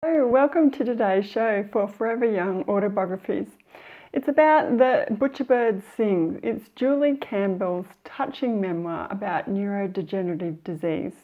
Hello, welcome to today's show for Forever Young Autobiographies. It's about The Butcherbird Sings. It's Julie Campbell's touching memoir about neurodegenerative disease.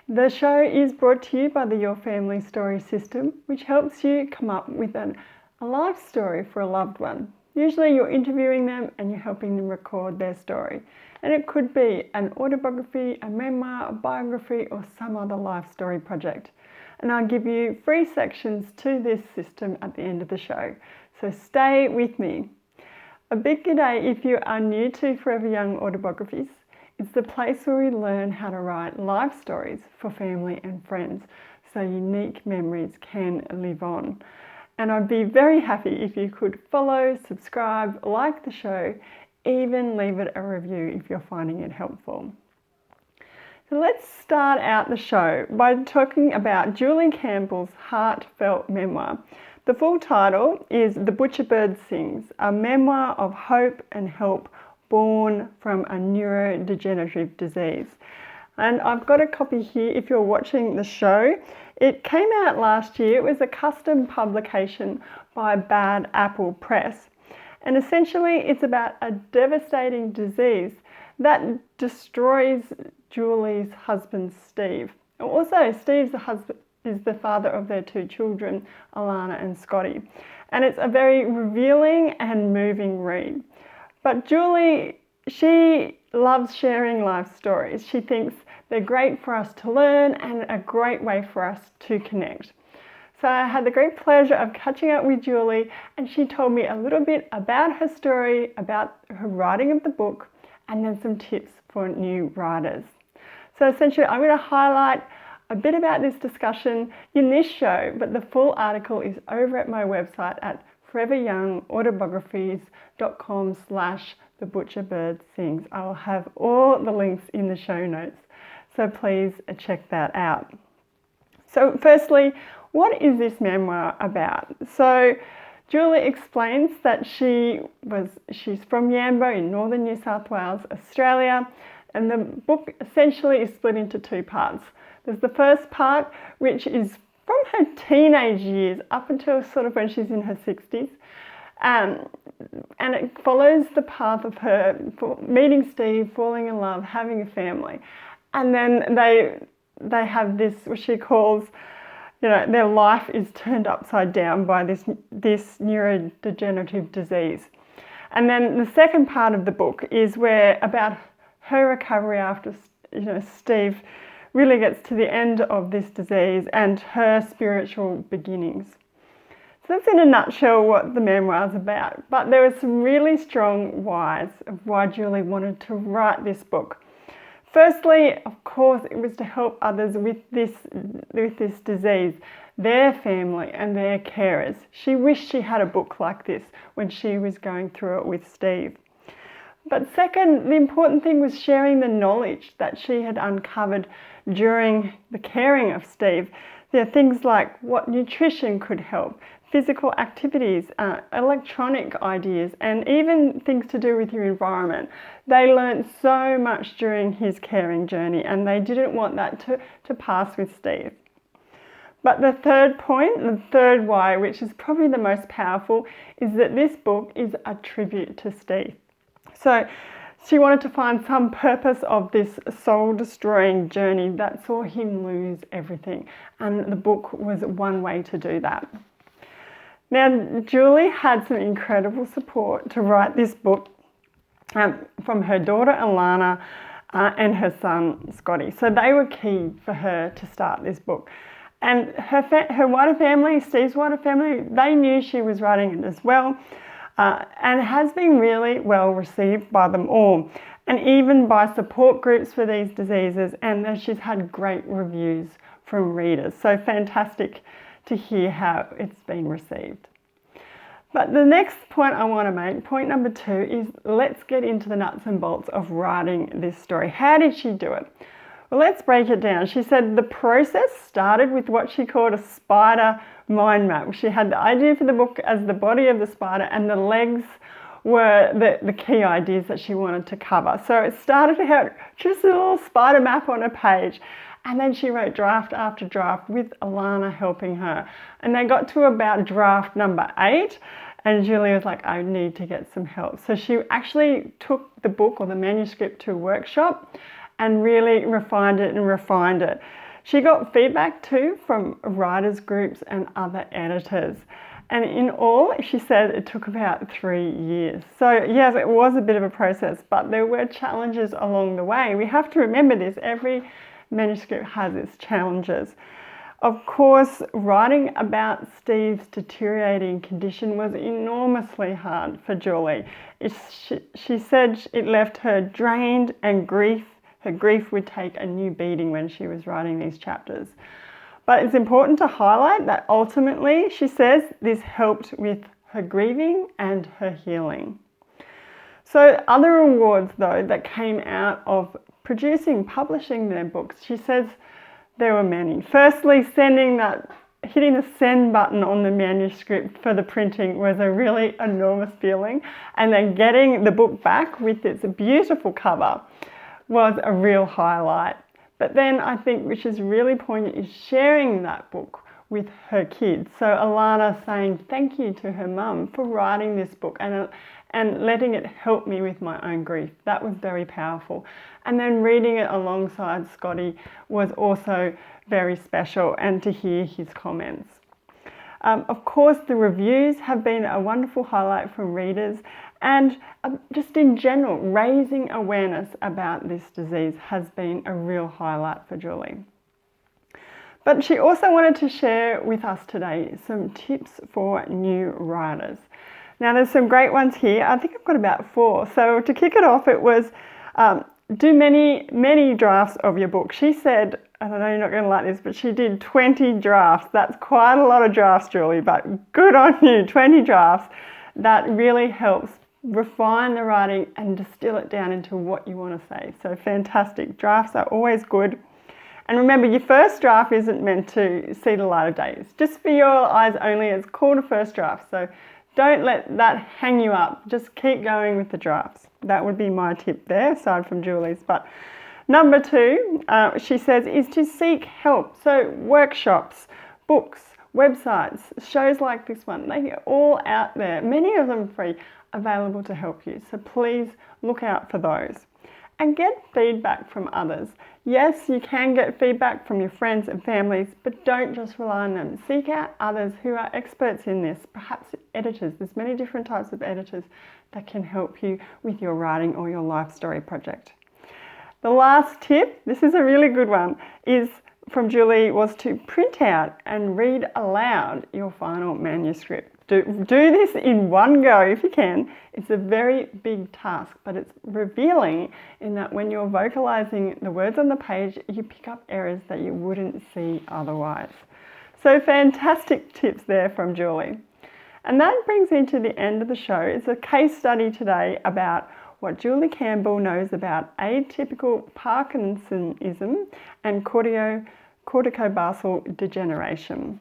The show is brought to you by the Your Family Story system, which helps you come up with a life story for a loved one. Usually you're interviewing them and you're helping them record their story. And it could be an autobiography, a memoir, a biography, or some other life story project. And I'll give you free sections to this system at the end of the show. So stay with me. A big g'day if you are new to Forever Young Autobiographies. It's the place where we learn how to write life stories for family and friends so unique memories can live on. And I'd be very happy if you could follow, subscribe, like the show, even leave it a review if you're finding it helpful. So let's start out the show by talking about Julie Campbell's heartfelt memoir. The full title is The Butcherbird Sings, a memoir of hope and help born from a neurodegenerative disease. And I've got a copy here if you're watching the show. It came out last year. It was a custom publication by Bad Apple Press. And essentially it's about a devastating disease that destroys Julie's husband, Steve. Also, Steve's is the father of their two children, Alana and Scotty. And it's a very revealing and moving read. But Julie, she loves sharing life stories. She thinks they're great for us to learn and a great way for us to connect. So I had the great pleasure of catching up with Julie, and she told me a little bit about her story, about her writing of the book, and then some tips for new writers. So essentially, I'm going to highlight a bit about this discussion in this show, but the full article is over at my website at foreveryoungautobiographies.com/thebutcherbirdsings. I will have all the links in the show notes, so please check that out. So firstly, what is this memoir about? So Julie explains that she's from Yamba in northern New South Wales, Australia, and the book essentially is split into two parts. There's the first part, which is from her teenage years up until sort of when she's in her 60s, and it follows the path of her meeting Steve, falling in love, having a family, and then they have this, what she calls, their life is turned upside down by this neurodegenerative disease. And then the second part of the book is where about her recovery after, Steve really gets to the end of this disease and her spiritual beginnings. So that's in a nutshell what the memoir is about. But there are some really strong whys of why Julie wanted to write this book. Firstly, of course, it was to help others with this disease, their family and their carers. She wished she had a book like this when she was going through it with Steve. But second, the important thing was sharing the knowledge that she had uncovered during the caring of Steve. There are things like what nutrition could help, physical activities, electronic ideas, and even things to do with your environment. They learned so much during his caring journey, and they didn't want that to pass with Steve. But the third point, the third why, which is probably the most powerful, is that this book is a tribute to Steve. So she wanted to find some purpose of this soul-destroying journey that saw him lose everything, and the book was one way to do that. Now, Julie had some incredible support to write this book from her daughter Alana and her son Scotty. So they were key for her to start this book. And her wider family, Steve's wider family, they knew she was writing it as well, and has been really well received by them all, and even by support groups for these diseases, and she's had great reviews from readers. So fantastic to hear how it's been received. But the next point I want to make, point number 2, is let's get into the nuts and bolts of writing this story. How did she do it? Well, let's break it down. She said the process started with what she called a spider mind map. She had the idea for the book as the body of the spider, and the legs were the key ideas that she wanted to cover. So it started out just a little spider map on a page, And then she wrote draft after draft with Alana helping her. And they got to about draft number 8. And Julie was like, I need to get some help. So she actually took the book or the manuscript to a workshop and really refined it. She got feedback too from writers groups and other editors. And in all, she said it took about 3 years. So yes, it was a bit of a process, but there were challenges along the way. We have to remember this. Every manuscript has its challenges. Of course, writing about Steve's deteriorating condition was enormously hard for Julie. She said it left her drained and her grief would take a new beating when she was writing these chapters. But it's important to highlight that ultimately, she says, this helped with her grieving and her healing. So other awards though that came out of publishing their books, she says there were many. Firstly, hitting the send button on the manuscript for the printing was a really enormous feeling. And then getting the book back with its beautiful cover was a real highlight. But then I think, which is really poignant, is sharing that book with her kids. So Alana saying thank you to her mum for writing this book and letting it help me with my own grief. That was very powerful. And then reading it alongside Scotty was also very special, and to hear his comments. Of course, the reviews have been a wonderful highlight from readers, and just in general, raising awareness about this disease has been a real highlight for Julie. But she also wanted to share with us today some tips for new writers. Now, there's some great ones here. I think I've got about 4. So to kick it off, it was do many drafts of your book. She said, I know you're not going to like this, but she did 20 drafts. That's quite a lot of drafts, Julie, but good on you, 20 drafts. That really helps refine the writing and distill it down into what you want to say. So fantastic. Drafts are always good. And remember, your first draft isn't meant to see the light of day. It's just for your eyes only. It's called a first draft. So don't let that hang you up. Just keep going with the drafts. That would be my tip there, aside from Julie's. But number 2, she says, is to seek help. So workshops, books, websites, shows like this one, they're all out there. Many of them free, available to help you. So please look out for those. And get feedback from others. Yes, you can get feedback from your friends and families, but don't just rely on them. Seek out others who are experts in this, perhaps editors. There's many different types of editors that can help you with your writing or your life story project. The last tip, this is a really good one, is from Julie, was to print out and read aloud your final manuscript. Do this in one go if you can. It's a very big task, but it's revealing in that when you're vocalizing the words on the page, you pick up errors that you wouldn't see otherwise. So fantastic tips there from Julie. And that brings me to the end of the show. It's a case study today about what Julie Campbell knows about atypical Parkinsonism and corticobasal degeneration.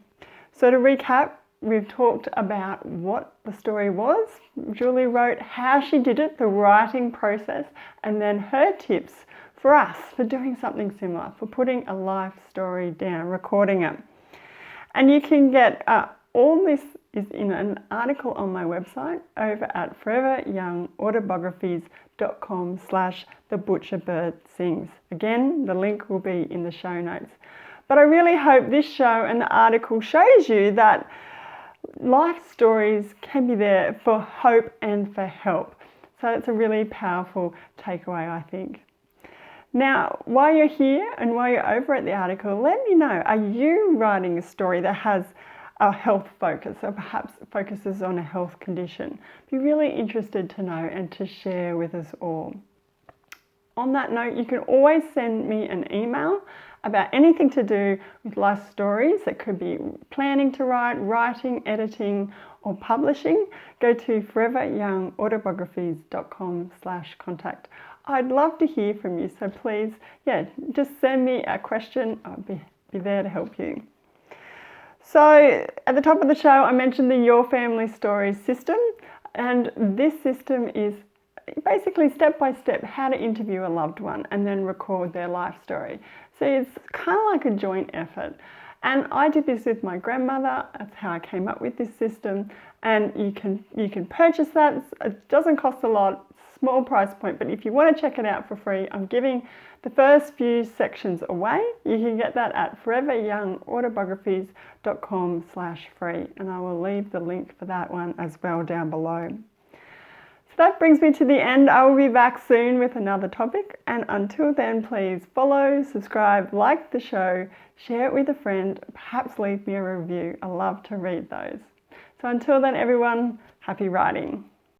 So to recap, we've talked about what the story was. Julie wrote how she did it, the writing process, and then her tips for us for doing something similar, for putting a life story down, recording it. And you can get all this is in an article on my website over at foreveryoungautobiographies.com/thebutcherbirdsings. Again, the link will be in the show notes. But I really hope this show and the article shows you that life stories can be there for hope and for help. So it's a really powerful takeaway, I think. Now, while you're here and while you're over at the article, let me know, are you writing a story that has a health focus or perhaps focuses on a health condition? Be really interested to know and to share with us all. On that note, you can always send me an email about anything to do with life stories. It could be planning to write, writing, editing, or publishing. Go to foreveryoungautobiographies.com/contact. I'd love to hear from you, so please, just send me a question. I'll be there to help you. So at the top of the show, I mentioned the Your Family Stories system, and this system is basically step by step how to interview a loved one and then record their life story. So it's kind of like a joint effort. And I did this with my grandmother. That's how I came up with this system. And you can purchase that. It doesn't cost a lot, small price point, but if you want to check it out for free, I'm giving the first few sections away. You can get that at foreveryoungautobiographies.com/free, and I will leave the link for that one as well down below. So that brings me to the end. I will be back soon with another topic, and until then, please follow, subscribe, like the show, share it with a friend, perhaps leave me a review. I love to read those. So until then, everyone, happy writing.